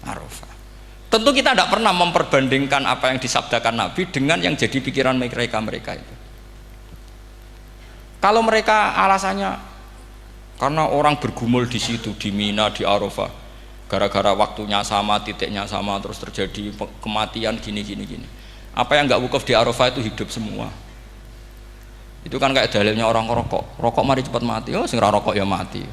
Arafah. Tentu kita tidak pernah memperbandingkan apa yang disabdakan Nabi dengan yang jadi pikiran mereka itu. Kalau mereka alasannya karena orang bergumul di situ, di Mina, di Arafah, gara-gara waktunya sama, titiknya sama, terus terjadi kematian gini. Apa yang nggak wukuf di Arafah itu hidup semua. Itu kan kayak dalilnya orang rokok mari cepat mati. Oh, sing ra rokok ya mati.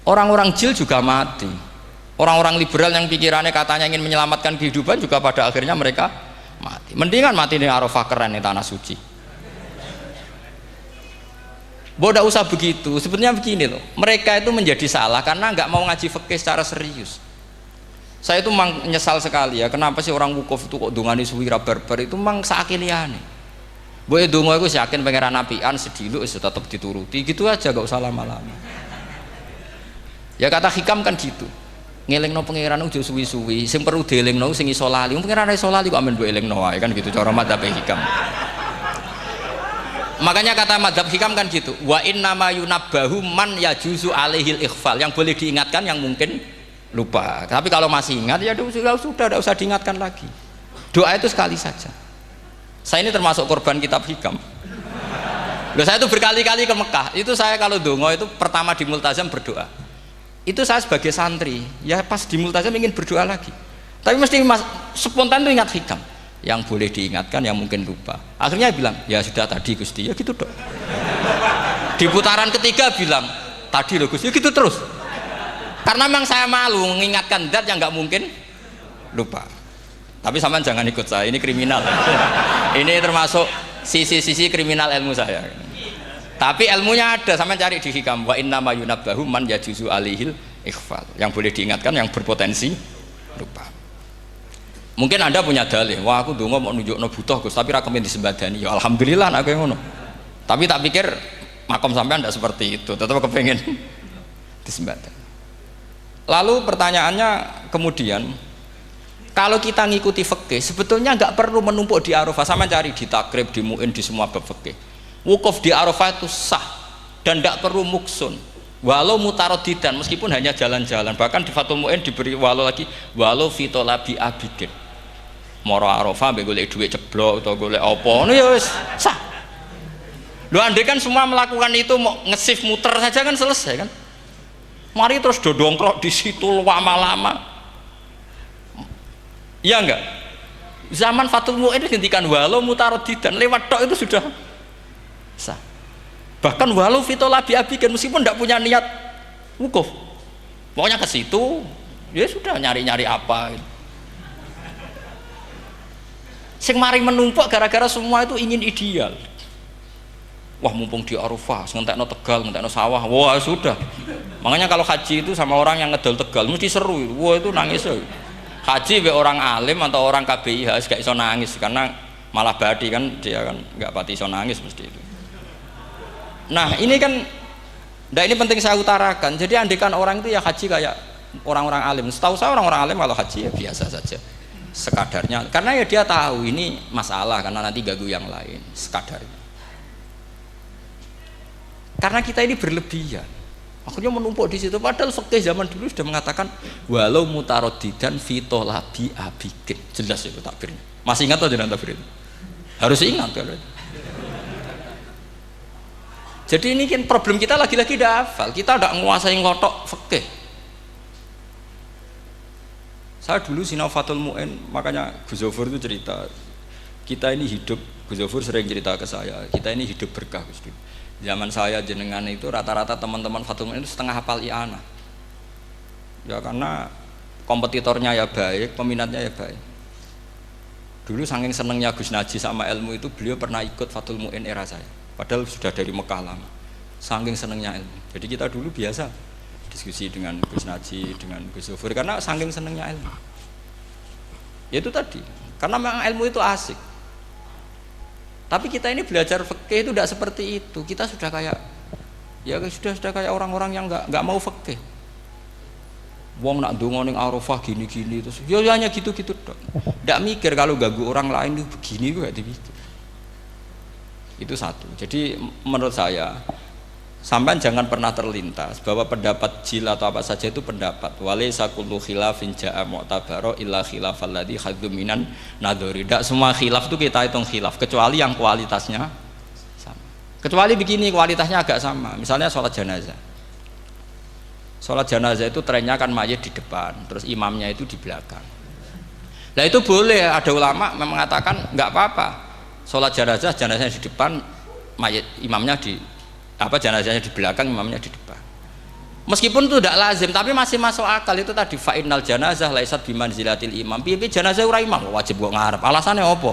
Orang-orang jil juga mati. Orang-orang liberal yang pikirannya katanya ingin menyelamatkan kehidupan juga pada akhirnya mereka mati. Mendingan mati di Arafah, keren di tanah suci. Bodoh usah begitu. Sebenarnya begini loh. Mereka itu menjadi salah karena nggak mau ngaji fikih secara serius. Saya itu memang menyesal sekali ya. Kenapa sih orang wukuf itu kok dungani suwira barbar itu memang sakiliane. Boy dongo itu yakin pangeran apian sedilu itu tetap dituruti. Gitu aja, gak usah lama-lama. Ya kata hikam kan gitu, ngelingno pangeran udah suwi-suwi, sing perlu dielingno sing iso lali, pangeran iso lali kok amen mbok elingno wae kan gitu cara madzhab hikam. Makanya kata madzhab hikam kan gitu, wa inna ma yunabbahu man yajuzu alaihil ikhfal, yang boleh diingatkan yang mungkin lupa. Tapi kalau masih ingat ya sudah tidak usah diingatkan lagi. Doa itu sekali saja. Saya ini termasuk korban kitab hikam. Loh, saya itu berkali-kali ke Mekah. Itu saya kalau dongo itu pertama di multazam berdoa. Itu saya sebagai santri ya pas di multazam ingin berdoa lagi, tapi mesti spontan tuh ingat hikam yang boleh diingatkan yang mungkin lupa. Akhirnya bilang ya sudah tadi Gusti, ya gitu dok. Di putaran ketiga bilang tadi loh Gusti, ya gitu terus, karena memang saya malu mengingatkan zat yang nggak mungkin lupa. Tapi sampean jangan ikut saya, ini kriminal. Ini termasuk sisi-sisi kriminal ilmu saya. Tapi ilmunya ada, sampai cari di hikam wa inna ma yunabbahu man yajuzu alihil ikhfal, yang boleh diingatkan yang berpotensi lupa. Mungkin Anda punya dalih, wah aku dongo mau nunjukno butuh Gus tapi ra kepen disembadani. Ya alhamdulillah aku yang ngono. Tapi tak pikir makom sampean tidak seperti itu, tetap kepengen disembadani. Lalu pertanyaannya kemudian, kalau kita ngikuti fikih sebetulnya nggak perlu menumpuk di Arafah, sama cari di takrib, di muin, di semua bab fikih. Wukuf di Arafah itu sah dan tidak perlu muksun walau mutarodidan, meskipun hanya jalan-jalan. Bahkan di Fathul Mu'in diberi walau lagi, walau fitolabi abidin, moro Arafah mbek golek duit ceblok atau golek apa ngono ya wis sah. Lho andai kan semua melakukan itu mau ngesif muter saja kan selesai kan. Mari terus dodongkrok di situ lama-lama. Iya enggak? Zaman Fathul Mu'in dihentikan walau mutarodidan, lewat tok itu sudah sah. Bahkan walau fitolabi abikan, meskipun tidak punya niat wukuf, pokoknya ke situ ya sudah nyari-nyari apa gitu. Sing mari menumpuk gara-gara semua itu ingin ideal. Wah mumpung di Arafah ngentekno Tegal, ngentekno sawah, wah sudah. Makanya kalau haji itu sama orang yang ngedol Tegal mesti seru, wah itu nangis. Haji be orang alim atau orang KBIH gak iso nangis karena malah badi kan, dia kan nggak pati iso nangis mesti itu. Nah ini kan, nah ini penting saya utarakan. Jadi andikan orang itu ya haji kayak orang-orang alim. Setahu saya orang-orang alim kalau haji ya biasa saja, sekadarnya. Karena ya dia tahu ini masalah karena nanti ganggu yang lain, sekadarnya. Karena kita ini berlebihan, akhirnya menumpuk di situ. Padahal fikih zaman dulu sudah mengatakan walau mutarodidan fitolabi abikin, jelas itu takbirnya. Masih ingat atau jangan takbir itu? Harus ingat kalau. Jadi ini kan problem kita lagi-lagi tidak hafal, kita tidak menguasai ngotok fikih. Saya dulu sinau Fathul Mu'in, makanya Gus Zofur itu cerita, kita ini hidup, Gus Zofur sering cerita ke saya, kita ini hidup berkah Gus. Zaman saya jenengan itu rata-rata teman-teman Fathul Mu'in itu setengah hafal i'anah. Ya karena kompetitornya ya baik, peminatnya ya baik. Dulu saking senengnya Gus Naji sama ilmu itu, beliau pernah ikut Fathul Mu'in era saya. Padahal sudah dari Mekah lama, saking senengnya ilmu. Jadi kita dulu biasa diskusi dengan Gus Naji, dengan Gus Zofur karena saking senengnya ilmu. Ya itu tadi, karena memang ilmu itu asik. Tapi kita ini belajar fikih itu tidak seperti itu. Kita sudah kayak, ya sudah kayak orang-orang yang nggak mau fikih. Wong nak ndonga ning Arafah gini-gini terus, ya hanya gitu-gitu dok. Tidak mikir kalau ganggu orang lain itu begini gue gak dipikir. Itu satu. Jadi menurut saya Sampai jangan pernah terlintas bahwa pendapat jil atau apa saja itu pendapat. Walaysa kullu khilafin ja'a mu'tabaro illa khilafal ladzi hadzu minan nadhari. Tidak semua khilaf itu kita hitung khilaf kecuali yang kualitasnya sama. Kecuali begini kualitasnya agak sama. Misalnya sholat jenazah. Sholat jenazah itu trennya kan mayit di depan, terus imamnya itu di belakang. Nah itu boleh, ada ulama mengatakan nggak apa-apa. Sholat jenazah, jenazahnya di depan, mayit imamnya di jenazahnya di belakang, imamnya di depan. Meskipun itu tidak lazim, tapi masih masuk akal. Itu tadi fa'innal janazah laisat bimanzilatil imam. Piye jenazah ora imam wajib kok ngarep. Alasannya apa?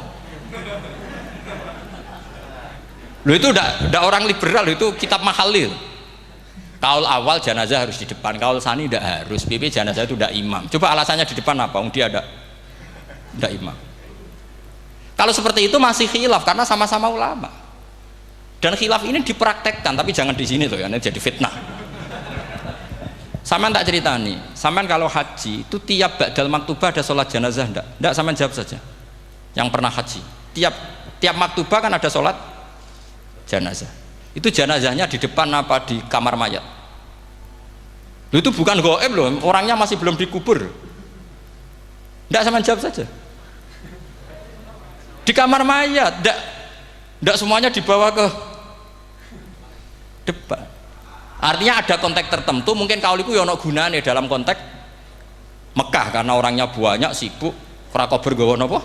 Loh itu udah orang liberal, itu kitab Mahalil. Kaul awal jenazah harus di depan, kaul sani tidak harus. Piye jenazah itu tidak imam. Coba alasannya di depan apa? Dia tidak imam. Kalau seperti itu masih khilaf karena sama-sama ulama. Dan khilaf ini dipraktekkan, tapi jangan di sini loh ya, ini jadi fitnah. Sampean tak cerita nih, sampean kalau haji itu tiap ba'dal maktubah ada sholat jenazah enggak? Enggak, sampean jawab saja. Yang pernah haji, tiap maktubah kan ada sholat jenazah. Itu jenazahnya di depan apa di kamar mayat? Loh, itu bukan goib loh, orangnya masih belum dikubur. Enggak, sampean jawab saja. Di kamar mayat, enggak semuanya dibawa ke depan. Artinya ada konteks tertentu, mungkin kauliku ya ono gunane dalam konteks Mekah karena orangnya banyak sibuk ora kober gawa napa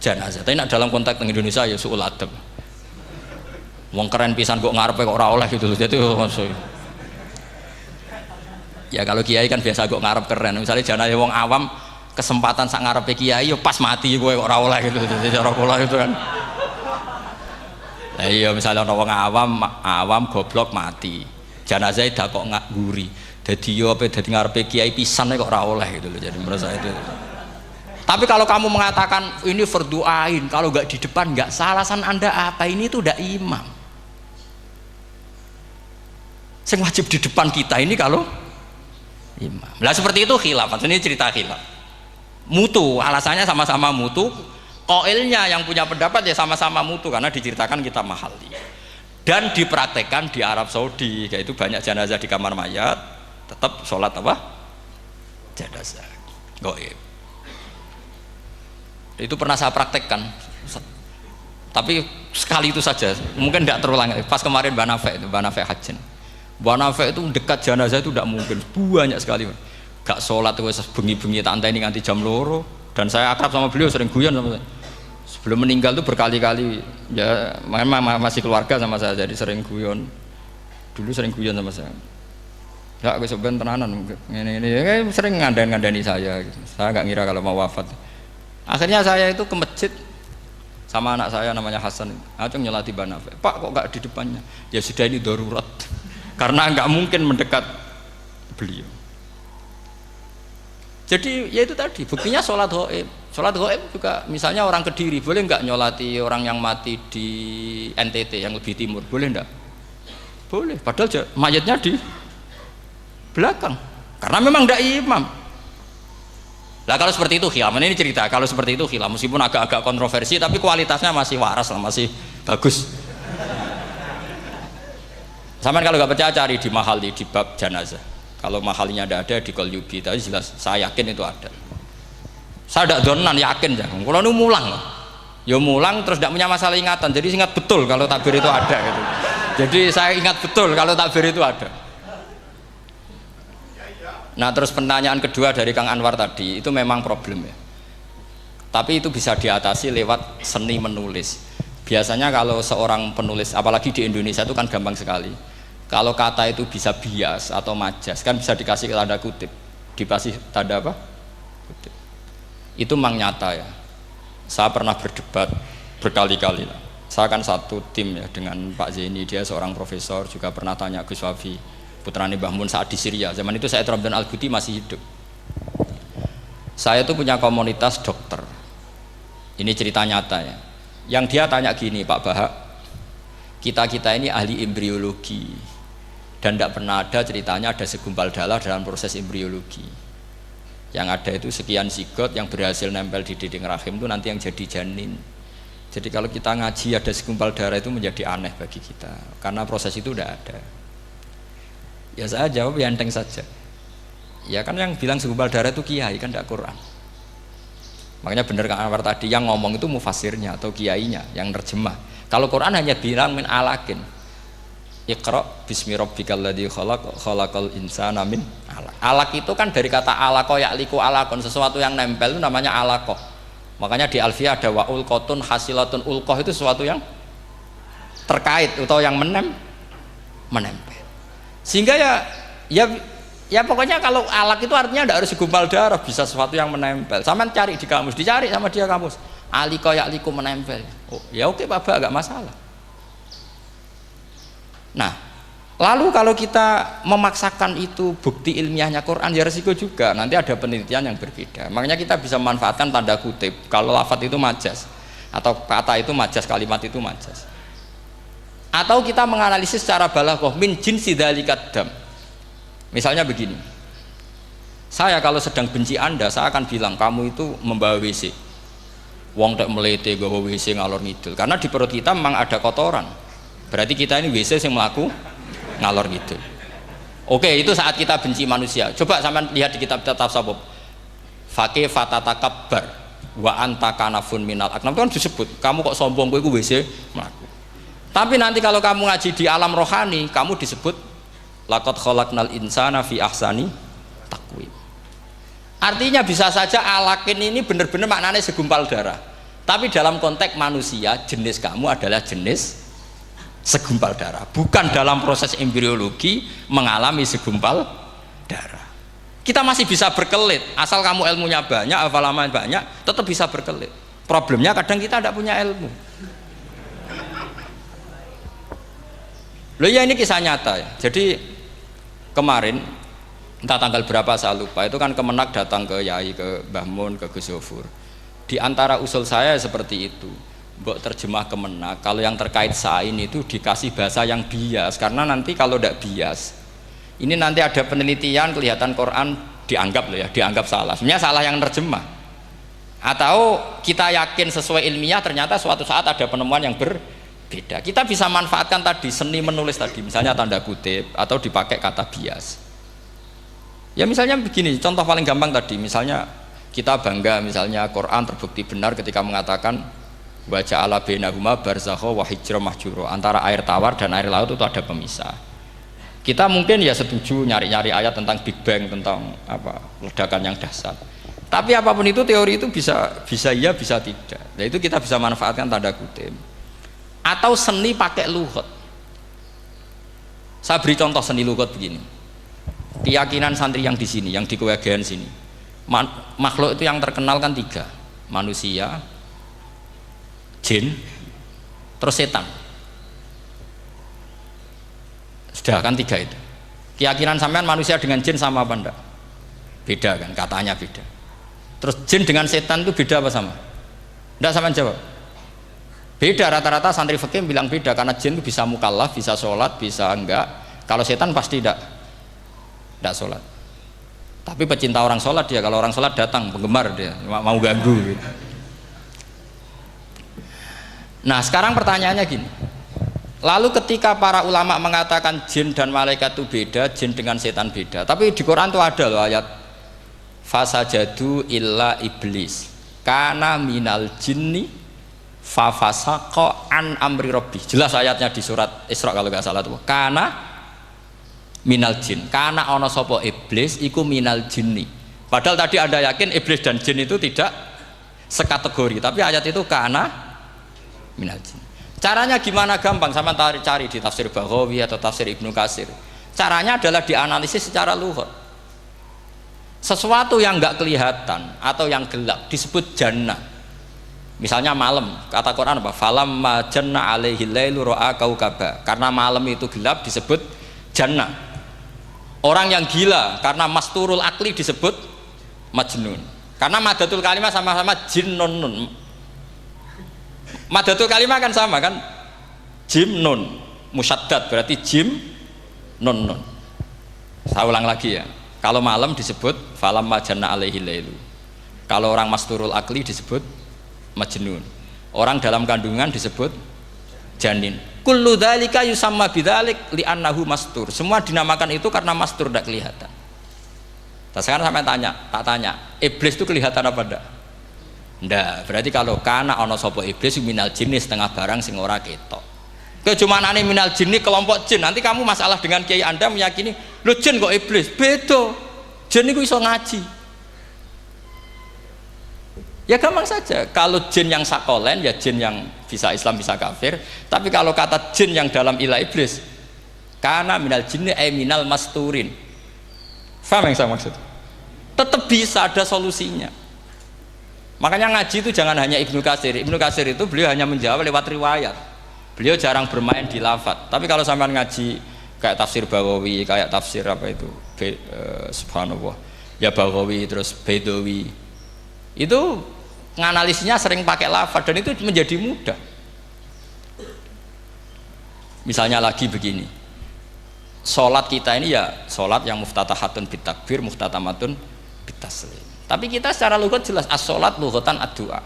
jenazah. Tapi nak dalam konteks Indonesia ya suul adab. Wong keren pisan kok ngarepe kok ora oleh gitu loh. Jadi ya kalau kiai kan biasa kok ngarep keren. Misalnya jenazah wong awam kesempatan sak ngarepe kiai ya pas mati kowe kok ora oleh gitu. Jadi cara kula itu kan. Lah iya misalnya orang awam goblok mati. Jenazah dak kok nguri. Dadi yo ape dadi ngarepe kiai pisan kok ora oleh gitu loh. Jadi menurut saya itu. Tapi kalau kamu mengatakan ini fardhu ain, kalau enggak di depan enggak salah, alasan Anda apa? Ini itu udah imam. Sing wajib di depan kita ini kalau imam. Lah seperti itu khilaf. Ini cerita khilaf. Mutu, alasannya sama-sama mutu. Qailnya yang punya pendapat ya sama-sama mutu karena diceritakan kita Mahalli. Dan dipraktekkan di Arab Saudi, yaitu banyak jenazah di kamar mayat, tetap sholat apa? Jenazah. Gaib. Itu pernah saya praktekkan. Tapi sekali itu saja, mungkin tidak terulang. Pas kemarin Banafe Hajin. Banafe itu dekat jenazah itu tidak mungkin, banyak sekali. Gak sholat itu bengi-bengi tante ini nganti jam loro. Dan saya akrab sama beliau, sering guyon sama saya. Sebelum meninggal tuh berkali-kali ya memang masih keluarga sama saya, jadi sering guyon. Dulu sering guyon sama saya. Ya aku sebenarnya tenanan ini ya, sering ngandani saya gitu. Saya nggak ngira kalau mau wafat. Akhirnya saya itu ke masjid sama anak saya namanya Hasan. Acung nyolati Banafe. Pak kok nggak di depannya? Ya sudah ini darurat. Karena nggak mungkin mendekat beliau. Jadi ya itu tadi buktinya sholat gaib. Sholat gaib juga misalnya orang Kediri boleh nggak nyolati orang yang mati di NTT yang lebih timur, boleh nggak? Boleh, padahal mayatnya di belakang karena memang tidak imam. Lah kalau seperti itu khilaf, ini cerita kalau seperti itu khilaf meskipun agak-agak kontroversi tapi kualitasnya masih waras lah, masih bagus. Sampai kalau nggak percaya cari di Mahalli di bab jenazah. Kalau Mahallinya ada di Qalyubi, tapi jelas saya yakin itu ada. Saya tidak donan yakin jangan. Kalau nu mulang, ya mulang terus tidak punya masalah ingatan. Jadi ingat betul kalau takbir itu ada. Gitu. Jadi saya ingat betul kalau takbir itu ada. Nah terus pertanyaan kedua dari Kang Anwar tadi itu memang problem ya. Tapi itu bisa diatasi lewat seni menulis. Biasanya kalau seorang penulis, apalagi di Indonesia itu kan gampang sekali. Kalau kata itu bisa bias atau majas kan bisa dikasih tanda kutip, dikasih tanda apa? Kutip. Itu memang nyata ya. Saya pernah berdebat berkali-kali lah. Saya kan satu tim ya dengan Pak Zaini, dia seorang profesor, juga pernah tanya Gus Wafi putrane Mbah Mun saat di Syria. Zaman itu saya Ramdan Al-Guti masih hidup. Saya itu punya komunitas dokter. Ini cerita nyata ya. Yang dia tanya gini, Pak Bahak, kita ini ahli embriologi. Dan tidak pernah ada ceritanya ada segumpal darah dalam proses embriologi. Yang ada itu sekian zigot yang berhasil nempel di dinding rahim itu nanti yang jadi janin. Jadi kalau kita ngaji ada segumpal darah itu menjadi aneh bagi kita karena proses itu udah ada. Ya saya jawab ya enteng saja. Ya kan yang bilang segumpal darah itu kiai kan tidak Quran. Makanya benar Kang Anwar tadi yang ngomong itu mufasirnya atau kiainya yang terjemah. Kalau Quran hanya bilang min alakin. Iqra bismi rabbikal ladzi khalaq khalaqal insana min alaq. Alaq itu kan dari kata alaqa ya'liqu alaqon, sesuatu yang nempel itu namanya alaqah. Makanya di Alfiyah ada wa ulqatun hasilatun, ulqah itu sesuatu yang terkait atau yang menempel. Sehingga ya pokoknya kalau alaq itu artinya tidak harus segumpal darah, bisa sesuatu yang menempel. Sama cari di kamus, dicari sama dia kamus. Aliqa ya'liqu menempel. Oh, ya oke Pak, enggak masalah. Nah, lalu kalau kita memaksakan itu bukti ilmiahnya Quran ya resiko juga, nanti ada penelitian yang berbeda. Makanya kita bisa memanfaatkan tanda kutip kalau lafadz itu majas atau kata itu majas, kalimat itu majas. Atau kita menganalisis secara balaghah min jinsi dzalikat dam. Misalnya begini, saya kalau sedang benci Anda, saya akan bilang kamu itu membawa WC. Wong tak melete gawa WC ngalor ngidul, karena di perut kita memang ada kotoran. Berarti kita ini WC yang melaku ngalor gitu. Oke, itu saat kita benci manusia. Coba sampean lihat di kitab tasawuf. Faqih fatatakabbar wa anta kanafun minal aknam, kan disebut kamu kok sombong kowe iku WC melaku. Tapi nanti kalau kamu ngaji di alam rohani, kamu disebut laqad khalaqnal insana fi ahsani taqwim. Artinya bisa saja alakin ini benar-benar maknanya segumpal darah. Tapi dalam konteks manusia, jenis kamu adalah jenis segumpal darah, bukan dalam proses embriologi mengalami segumpal darah. Kita masih bisa berkelit, asal kamu ilmunya banyak, hafalannya banyak, tetap bisa berkelit. Problemnya kadang kita tidak punya ilmu. Loh ya, ini kisah nyata ya. Jadi kemarin entah tanggal berapa saya lupa, itu kan Kemenak datang ke Yai, ke Mbah Mun, ke Gus Zofur. Di antara usul saya seperti itu. Mbok terjemah Kemenak, kalau yang terkait sain itu dikasih bahasa yang bias, karena nanti kalau tidak bias, ini nanti ada penelitian kelihatan Quran dianggap loh ya, dianggap salah. Sebenarnya salah yang terjemah. Atau kita yakin sesuai ilmiah, ternyata suatu saat ada penemuan yang berbeda. Kita bisa manfaatkan tadi seni menulis tadi, misalnya tanda kutip atau dipakai kata bias. Ya misalnya begini, contoh paling gampang tadi, misalnya kita bangga misalnya Quran terbukti benar ketika mengatakan baca ala bainahuma barzakha wa hijra mahjura, antara air tawar dan air laut itu ada pemisah. Kita mungkin ya setuju nyari-nyari ayat tentang Big Bang, tentang apa ledakan yang dahsyat. Tapi apapun itu teori itu bisa iya bisa tidak. Nah itu kita bisa manfaatkan tanda kutip. Atau seni pakai lughat. Saya beri contoh seni lughat begini. Keyakinan santri yang di sini, yang di kewegean sini. Makhluk itu yang terkenal kan 3. Manusia, jin, terus setan. Sudah kan 3 itu. Keyakinan sampean manusia dengan jin sama apa enggak? Beda kan, katanya beda. Terus jin dengan setan itu beda apa sama? Enggak, sampean jawab. Beda, rata-rata santri fikih bilang beda, karena jin itu bisa mukallaf, bisa sholat, bisa enggak. Kalau setan pasti enggak sholat. Tapi pecinta orang sholat dia, kalau orang sholat datang, penggemar dia, mau ganggu gitu. Nah sekarang pertanyaannya gini, lalu ketika para ulama mengatakan jin dan malaikat itu beda, jin dengan setan beda, tapi di Quran itu ada loh ayat fasajadu illa iblis kana minal jinni fafasaqa an amri rabbi. Jelas ayatnya di surat Isra kalau nggak salah tuh, kana minal jin, kana ono sopo iblis iku minal jinni. Padahal tadi Anda yakin iblis dan jin itu tidak sekategori, tapi ayat itu kana minal jin. Caranya gimana? Gampang, sama cari di tafsir Baghawi atau tafsir Ibnu Katsir. Caranya adalah dianalisis secara lughat. Sesuatu yang enggak kelihatan atau yang gelap disebut jannah. Misalnya malam, kata Quran apa? Falamma janna alaihi lailu ra'a kaukaba. Karena malam itu gelap disebut jannah. Orang yang gila karena masturul akli disebut majnun. Karena madatul kalimah sama-sama jinnun. Madatul kalimah kan sama kan, jim nun musyaddad berarti jim nun nun. Saya ulang lagi ya, kalau malam disebut falamma janna alaihi lailu, kalau orang masturul akli disebut majnun, Orang dalam kandungan disebut janin. Kullu dzalika yusamma bidzalik li'annahu mastur. Semua dinamakan itu karena mastur, tidak kelihatan. Nah, sekarang sampai tak tanya, iblis itu kelihatan apa enggak? Enggak. Berarti kalau kana ana sapa iblis minal jinni setengah barang sing ora ketok. Kecumanane minal jinni kelompok jin. Nanti kamu masalah dengan kiai Anda meyakini, "Lho jin kok iblis?" Beda. Jin itu iso ngaji. Ya gampang saja, kalau jin yang sakolen ya jin yang bisa Islam bisa kafir. Tapi kalau kata jin yang dalam ilah iblis, karena minal jinni minal masturin. Faham yang saya maksud? Tetap bisa ada solusinya. Makanya ngaji itu jangan hanya Ibnu Katsir. Ibnu Katsir itu beliau hanya menjawab lewat riwayat. Beliau jarang bermain di lafadz. Tapi kalau sampean ngaji kayak tafsir Baghawi, kayak tafsir apa itu, subhanallah, ya Baghawi terus Bedawi, itu nganalisnya sering pakai lafadz dan itu menjadi mudah. Misalnya lagi begini, sholat kita ini ya sholat yang muftatahatun bitakbir, muftatamatun bitaslim. Tapi kita secara lughat jelas as-sholat lughatan ad-du'a.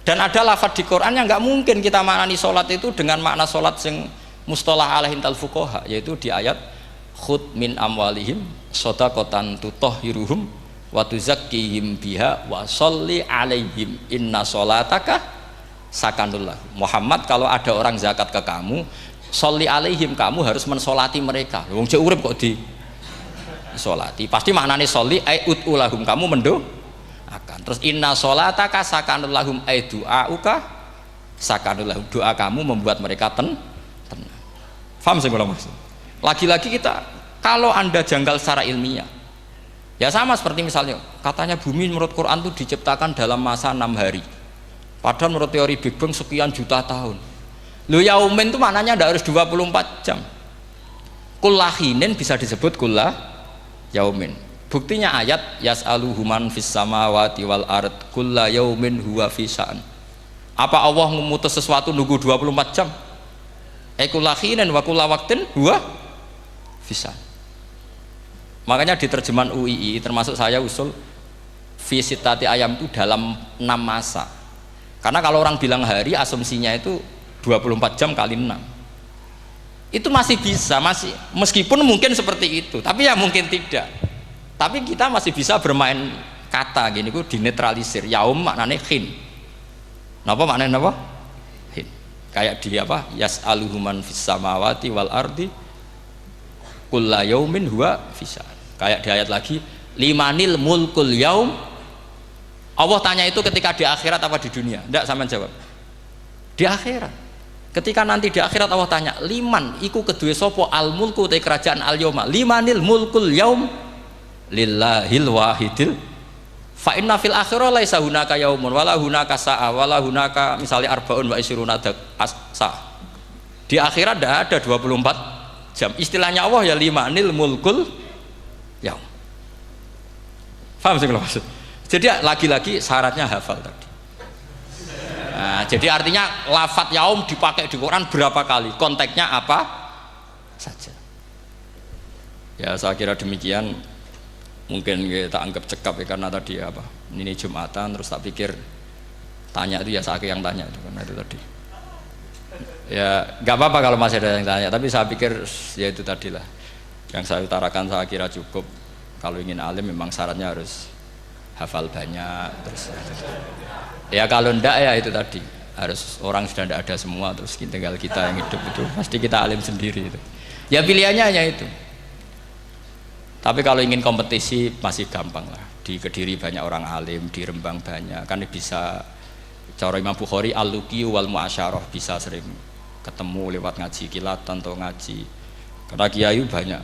Dan ada lafadz di Quran yang nggak mungkin kita maknani sholat itu dengan makna sholat yang mustalah alaihim tal fuqaha, yaitu di ayat khud min amwalihim shadaqatan tutahhiruhum wa tuzakkihim biha wa sholli alaihim inna sholataka sakanullah. Muhammad, kalau ada orang zakat ke kamu, sholli alaihim, kamu harus mensolati mereka. Wong cek urip kok di solati, pasti maknanya sholli ai utulahum, kamu mendoakan. Terus inna sholataka sakanullahum ai du'auka sakanullahum, doa kamu membuat mereka tenang. Faham sih kalau maksud? Lagi-lagi kita, kalau Anda janggal secara ilmiah, ya sama seperti misalnya katanya bumi menurut Quran itu diciptakan dalam masa 6 hari, padahal menurut teori Big Bang sekian juta tahun. Lu yaumin itu maknanya tidak harus 24 jam. Kullahinin bisa disebut kullah yaumin. Buktinya ayat yas'aluhu man fis samawati wal ard kulla yaumin huwa fi sa'an. Apa Allah memutus sesuatu nunggu 24 jam? Kullahinin wa kulla waqtin huwa fi sa'an. Makanya di terjemahan UII termasuk saya usul visitati ayam itu dalam 6 masa. Karena kalau orang bilang hari, asumsinya itu 24 jam kali 6. Itu masih bisa, masih meskipun mungkin seperti itu, tapi ya mungkin tidak. Tapi kita masih bisa bermain kata gini, ku dinetralisir. Yaum maknanya khin. Napa maknanya napa? Khin. Kayak di apa? Yas'aluhu man fis samawati wal ardi kulla yaumin huwa fisa. Kayak di ayat lagi, limanil mulkul yaum. Allah tanya itu ketika di akhirat apa di dunia? Tidak, sama jawab. Di akhirat. Ketika nanti di akhirat Allah tanya, liman iku kedue sopo al mulku te kerajaan al yauma. Limanil mulkul yaum lillahil wahidil. Fa inna fil akhirah laisa hunaka yaumun wala hunaka sa'a wala hunaka misalnya arbaun wa isyruna sa. Di akhirat tidak ada 24 jam. Istilahnya Allah ya limanil mulkul yaum. Paham sih kalau maksud? Jadi lagi-lagi syaratnya hafal tadi. Nah, jadi artinya lafadz yaum dipakai di Quran berapa kali, konteksnya apa saja. Ya saya kira demikian. Mungkin kita anggap cekap ya, karena tadi apa, ini Jumatan terus tak pikir tanya itu ya saya yang tanya itu, karena itu tadi ya nggak apa-apa kalau masih ada yang tanya, tapi saya pikir ya itu tadilah yang saya utarakan. Saya kira cukup. Kalau ingin alim memang syaratnya harus hafal banyak, terus ya kalau ndak ya itu tadi harus orang sudah ndak ada semua, terus tinggal kita yang hidup, itu pasti kita alim sendiri itu. Ya pilihannya hanya itu. Tapi kalau ingin kompetisi masih gampang lah. Di Kediri banyak orang alim, di Rembang banyak, kan bisa. Cara Imam Bukhari al-luqi wal mu'asyarah, bisa sering ketemu lewat ngaji kilatan atau ngaji. Karena kiai banyak.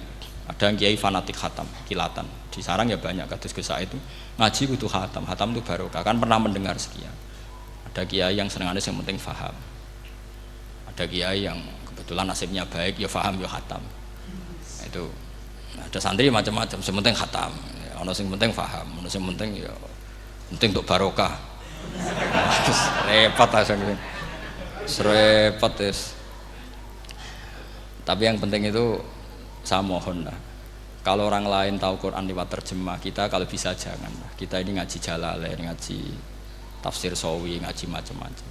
Ada yang kiai fanatik khatam kilatan. Di sarang ya banyak, kados Gus Said itu ngaji butuh khatam. Khatam itu barokah, kan pernah mendengar sekian. Ada kiai yang senengannya yang penting faham. Ada kiai yang kebetulan nasibnya baik, ya faham ya khatam. Itu ada santri macam-macam, sementing khatam. Ya, ono sing penting faham, ono sing penting ya penting untuk barokah. Terus repot asane. Repot terus. Tapi yang penting itu saya mohon lah. Kalau orang lain tahu Quran lewat terjemah, kita kalau bisa jangan. Kita ini ngaji Jalalain, ngaji tafsir sawi, ngaji macam-macam.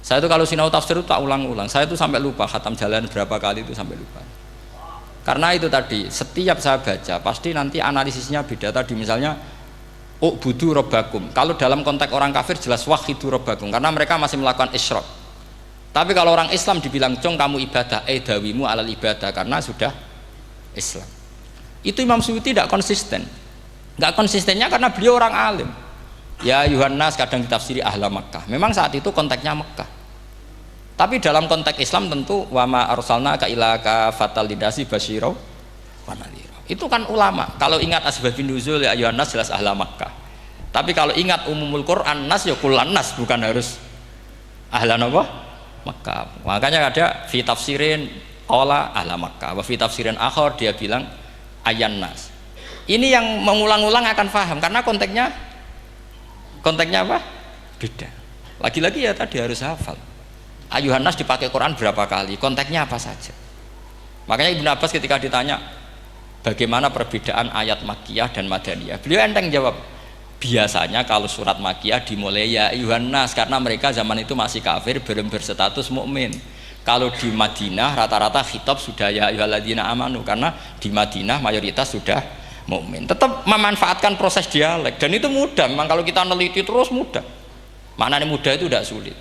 Saya itu kalau sinau tafsir itu tak ulang-ulang. Saya itu sampai lupa khatam jalan berapa kali itu sampai lupa. Karena itu tadi, setiap saya baca pasti nanti analisisnya beda. Tadi misalnya u'budu rabbakum. Kalau dalam konteks orang kafir jelas wahidu rabbakum karena mereka masih melakukan isyrak. Tapi kalau orang Islam dibilang cong kamu ibadah, dawimu alal ibadah karena sudah Islam. Itu Imam Suyuti tidak konsisten. Enggak konsistennya karena beliau orang alim. Ya Yuhannas kadang ditafsiri ahla Makkah. Memang saat itu konteksnya Makkah. Tapi dalam konteks Islam tentu wama arsalnaka illa kafatal lidasi basyira wa nadhira. Itu kan ulama. Kalau ingat asbabun nuzul ya Yuhannas jelas ahla Makkah. Tapi kalau ingat umumul Quran nas ya kullan nas, bukan harus ahla apa? Makkah. Makanya ada fi tafsirin qala ahla Makkah, wa fi tafsirin akhar dia bilang ayyan nas. Ini yang mengulang-ulang akan paham karena konteksnya apa? Beda. Lagi-lagi ya tadi harus hafal. Ayuhan nas dipakai Quran berapa kali? Konteksnya apa saja? Makanya Ibnu Abbas ketika ditanya bagaimana perbedaan ayat Makkiyah dan Madaniyah, beliau enteng jawab, biasanya kalau surat Makkiyah dimulai ya ayuhan nas karena mereka zaman itu masih kafir belum berstatus mukmin. Kalau di Madinah rata-rata khitab sudah ya ayyuhalladzina amanu karena di Madinah mayoritas sudah mukmin. Tetap memanfaatkan proses dialek dan itu mudah. Memang kalau kita neliti terus mudah. Maknanya mudah itu tidak sulit.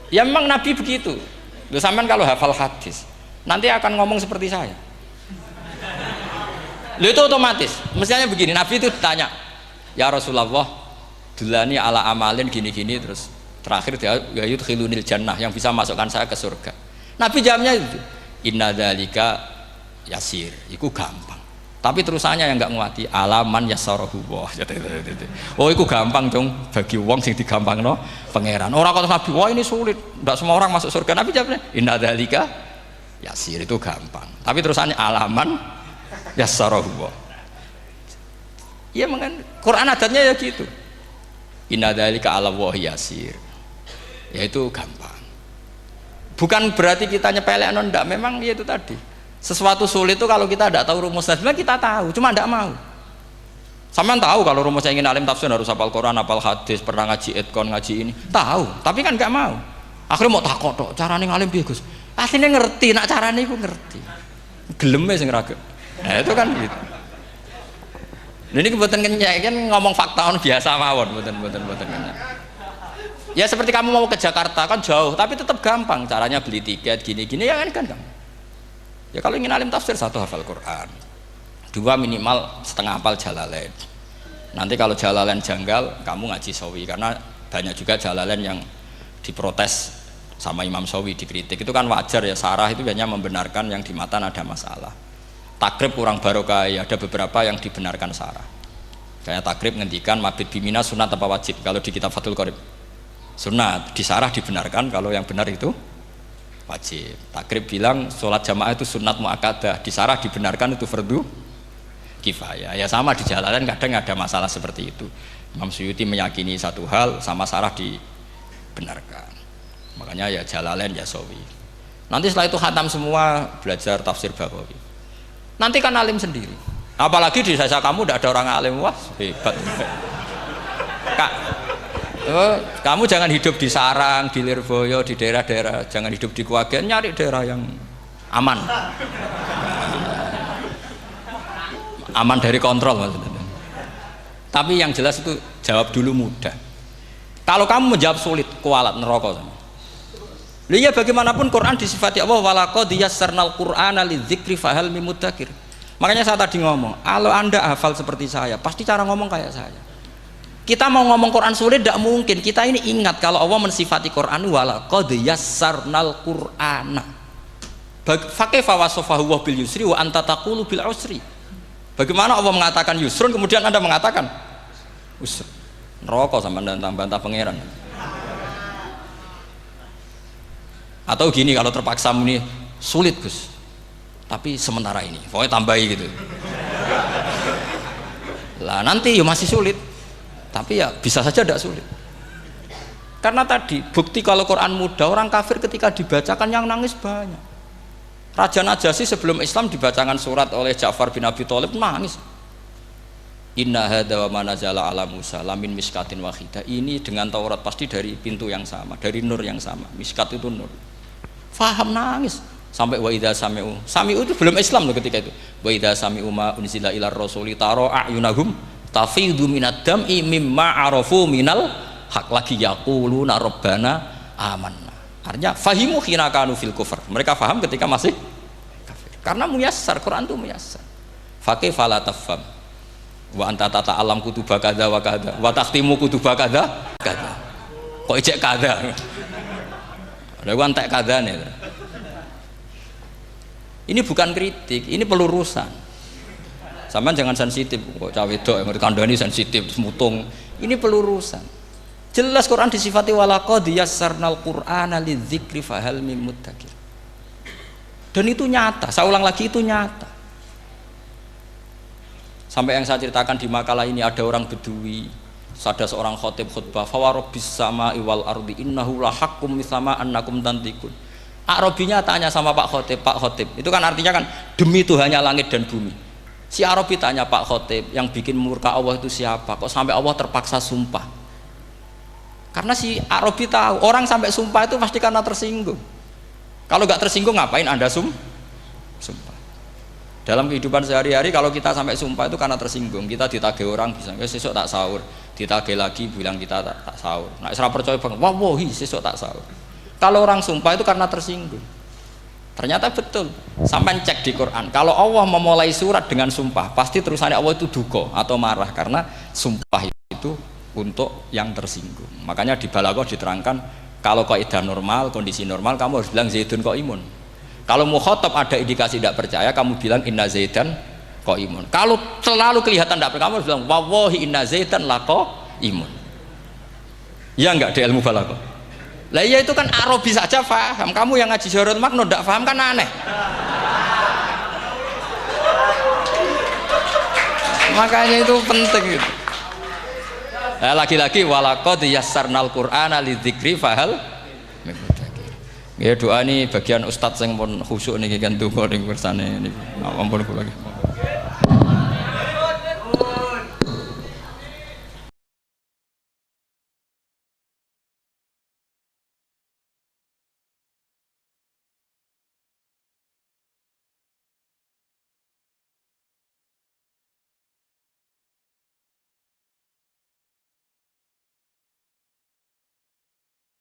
Ya memang Nabi begitu. Loh, sampean kalau hafal hadis nanti akan ngomong seperti saya. Loh, itu otomatis. Mestinya begini, Nabi itu ditanya, ya Rasulullah, dulani ala amalin gini-gini, terus terakhir dia yudkhilunil jannah, yang bisa masukkan saya ke surga. Nabi jawabnya itu, inna dzalika yasir, itu gampang. Tapi terusannya yang nggak nguati alaman yassarahu wah. Oh itu gampang dong bagi wong sing digampangno pangeran. Orang kata Nabi, wah ini sulit, tidak semua orang masuk surga. Nabi jawabnya inna dzalika yasir, itu gampang. Tapi terusannya alaman yassarahu wah. Iya mengen Quran adatnya ya gitu. Inna dzalika ala wah yasir. Ya itu gampang. Bukan berarti kita nyepelekno, ndak, memang ya itu tadi. Sesuatu sulit itu kalau kita tidak tahu rumusnya, sebenarnya kita tahu, cuma tidak mau. Sampean tahu kalau rumusnya ingin alim tafsir harus hafal Quran, hafal hadis, pernah ngaji etkon, ngaji ini, tahu, tapi kan nggak mau. Akhirnya mau takut tok, carane ngalim piye Gus? Aslinya ngerti, nak carane iku ngerti. Geleme sing raga. Nah, itu kan gitu. Ini kebetulan kenyek kan ngomong fakta on biasa mawon, mboten kenyek. Ya seperti kamu mau ke Jakarta kan jauh, tapi tetap gampang. Caranya beli tiket gini-gini ya kan gampang. Ya kalau ingin alim tafsir, satu hafal Quran, dua minimal setengah hafal Jalalain. Nanti kalau Jalalain janggal, kamu ngaji sawi, karena banyak juga Jalalain yang diprotes sama Imam Sawi, dikritik. Itu kan wajar ya, sarah itu hanya membenarkan yang di matan ada masalah. Takrib kurang barokah, ya ada beberapa yang dibenarkan sarah. Kayak takrib ngendikan mabit bimina sunat apa wajib. Kalau di kitab Fathul Qorib sunat, di sarah dibenarkan, kalau yang benar itu wajib. Takrib bilang sholat jamaah itu sunat muakkadah, di sarah dibenarkan itu fardu kifayah. Ya sama di Jalalain kadang ada masalah seperti itu. Imam Suyuti meyakini satu hal, sama sarah dibenarkan. Makanya ya Jalalain ya Sawi. Nanti setelah itu khatam semua, belajar tafsir Baghawi. Nanti kan alim sendiri. Apalagi di desa kamu tidak ada orang alim, wah hebat. Kak, kamu jangan hidup di sarang, di Lirboyo, di daerah-daerah, jangan hidup di Kuwagen, nyari daerah yang aman, aman dari kontrol maksudnya. Tapi yang jelas itu jawab dulu mudah. Kalau kamu menjawab sulit, kualat neraka sama. Iya bagaimanapun Quran disifati Allah walaqad yassarnal Qur'ana lidzikri fahal mim mudzakir. Makanya saya tadi ngomong, kalau Anda hafal seperti saya, pasti cara ngomong kayak saya. Kita mau ngomong Quran sulit tidak mungkin. Kita ini ingat kalau Allah mensifati Quran walaqad yassarnal Qur'ana. Fakaifa wasafahu wa bil yusri wa anta taqulu bil usri. Bagaimana Allah mengatakan yusrun kemudian Anda mengatakan usr. Neraka sama bantah pangeran. Atau gini, kalau terpaksa muni sulit Gus, tapi sementara ini pokoknya tambahi gitu lah, nanti ya masih sulit, tapi ya bisa saja tidak sulit. Karena tadi bukti kalau Quran mudah, orang kafir ketika dibacakan yang nangis banyak. Raja Najasyi sebelum Islam dibacakan surat oleh Ja'far bin Abi Thalib nangis. Inna hadza wa manazala ala Musa lamin miskatin wahidah. Ini dengan Taurat pasti dari pintu yang sama, dari nur yang sama. Miskat itu nur. Faham nangis sampai wa idza sami'u. Sami'u itu belum Islam loh ketika itu. Wa idza sami'u ma unzila ilar rasuli taro a'yunahum tafidu minad dam'i mimma arafu minal haq lagi yaquluna rabbana amanna. Artinya fahimu khina kanu fil kufr. Mereka faham ketika masih kafir. Karena muyassar, Quran itu muyassar. Faqih fala tafham. Wa anta tata alam kutuba kadza wa kadza wa takhtimu kutuba kadza kadza. Kok ijek kadza. Ada entek kadane. Ini bukan kritik, ini pelurusan. Sampeyan jangan sensitif kok cah wedok yang kandhani sensitif mutung. Ini pelurusan. Jelas Quran disifati walaqad yassarnal qur'ana lidzikri fahal mim muddakir. Dan itu nyata, saya ulang lagi itu nyata. Sampai yang saya ceritakan di makalah ini ada orang Bedui, ada seorang khotib khutbah, fawarabbis sama'i wal ardi innahu lahaqqum mithama annakum tantikun. Arabinya tanya sama Pak Khotib, itu kan artinya kan demi Tuhannya langit dan bumi. Si Arabi tanya Pak Khotib, yang bikin murka Allah itu siapa? Kok sampai Allah terpaksa sumpah? Karena si Arabi tahu orang sampai sumpah itu pasti karena tersinggung. Kalau nggak tersinggung ngapain Anda sumpah? Dalam kehidupan sehari-hari kalau kita sampai sumpah itu karena tersinggung. Kita ditagih orang bisa sesuk tak sahur, ditagih lagi bilang kita tak sahur. Nah, serah percaya banget, wallahi sesuk tak sahur. Kalau orang sumpah itu karena tersinggung. Ternyata betul. Sampai cek di Quran. Kalau Allah memulai surat dengan sumpah, pasti terusannya Allah itu duka atau marah karena sumpah itu untuk yang tersinggung. Makanya di Balaghah diterangkan kalau kaidah normal, kondisi normal kamu harus bilang Zaidun qaimun. Kalau mukhatab ada indikasi tidak percaya, kamu bilang inna Zaidan qaimun. Kalau selalu kelihatan tidak percaya, kamu harus bilang wallahi inna Zaidan laqaimun. Ya enggak di ilmu balaghah. Lah iya itu kan Arabi saja paham. Kamu yang ngaji Jahrul Makno tidak paham kan aneh. Makanya itu penting gitu. Lagi-lagi walaqad yassarnal qur'ana lidzikri fahal ya doa ini bagian ustadz yang pun khusyuk nih kan donga ning kersane niki. Ampun kula.